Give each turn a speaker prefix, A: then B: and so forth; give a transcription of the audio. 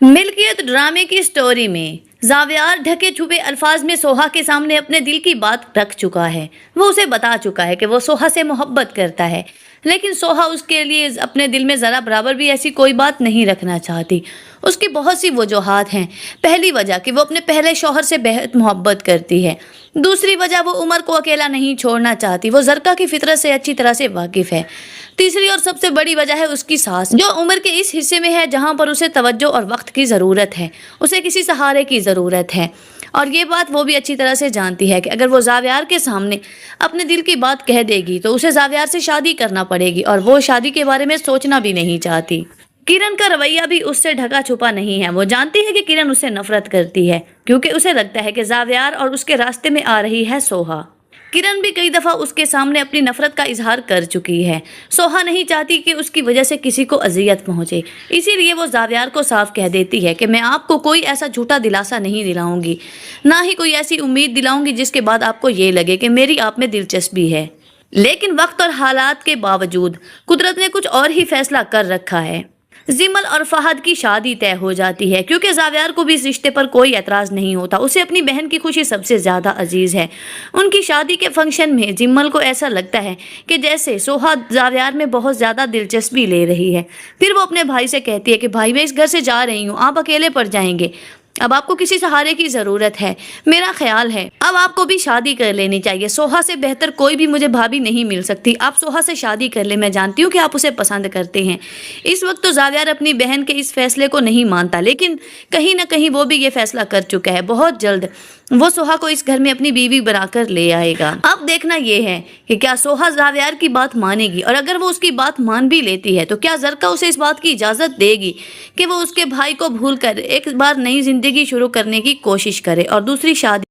A: मिल्कियत ड्रामे की स्टोरी में जावियार ढके छुपे अल्फाज में सोहा के सामने अपने दिल की बात रख चुका है। वो उसे बता चुका है कि वो सोहा से मोहब्बत करता है, लेकिन सोहा उसके लिए अपने दिल में ज़रा बराबर भी ऐसी कोई बात नहीं रखना चाहती। उसकी बहुत सी वजूहात हैं। पहली वजह कि वो अपने पहले शौहर से बेहद मोहब्बत करती है। दूसरी वजह वो उमर को अकेला नहीं छोड़ना चाहती, वो ज़रका की फितरत से अच्छी तरह से वाकिफ़ है। तीसरी और सबसे बड़ी वजह है उसकी सास, जो उम्र के इस हिस्से में है जहाँ पर उसे तवज्जो और वक्त की ज़रूरत है। उसे किसी सहारे की ज़रूरत है, और ये बात वो भी अच्छी तरह से जानती है कि अगर वो जावियार के सामने अपने दिल की बात कह देगी तो उसे जावियार से शादी करना पड़ेगी, और वो शादी के बारे में सोचना भी नहीं चाहती। किरण का रवैया भी उससे ढका छुपा नहीं है। वो जानती है कि किरण उससे नफरत करती है, क्योंकि उसे लगता है कि जावियार और उसके रास्ते में आ रही है सोहा। किरण भी कई दफ़ा उसके सामने अपनी नफरत का इजहार कर चुकी है। सोहा नहीं चाहती कि उसकी वजह से किसी को अजियत पहुंचे, इसीलिए वो जावियार को साफ कह देती है कि मैं आपको कोई ऐसा झूठा दिलासा नहीं दिलाऊंगी, ना ही कोई ऐसी उम्मीद दिलाऊंगी जिसके बाद आपको ये लगे कि मेरी आप में दिलचस्पी है। लेकिन वक्त और हालात के बावजूद कुदरत ने कुछ और ही फैसला कर रखा है। जिमल और फहद की शादी तय हो जाती है, क्योंकि जावियार को भी इस रिश्ते पर कोई एतराज़ नहीं होता। उसे अपनी बहन की खुशी सबसे ज़्यादा अजीज़ है। उनकी शादी के फंक्शन में जिमल को ऐसा लगता है कि जैसे सोहा जावियार में बहुत ज़्यादा दिलचस्पी ले रही है। फिर वो अपने भाई से कहती है कि भाई, मैं इस घर से जा रही हूँ, आप अकेले पड़ जाएंगे, अब आपको किसी सहारे की ज़रूरत है। मेरा ख्याल है अब आपको भी शादी कर लेनी चाहिए। सोहा से बेहतर कोई भी मुझे भाभी नहीं मिल सकती। आप सोहा से शादी कर ले, मैं जानती हूँ कि आप उसे पसंद करते हैं। इस वक्त तो जावियार अपनी बहन के इस फैसले को नहीं मानता, लेकिन कहीं ना कहीं वो भी ये फैसला कर चुका है। बहुत जल्द वो सोहा को इस घर में अपनी बीवी बनाकर ले आएगा। अब देखना ये है कि क्या सोहा जावियार की बात मानेगी, और अगर वो उसकी बात मान भी लेती है तो क्या ज़रका उसे इस बात की इजाज़त देगी कि वो उसके भाई को भूलकर एक बार नई जिंदगी शुरू करने की कोशिश करे और दूसरी शादी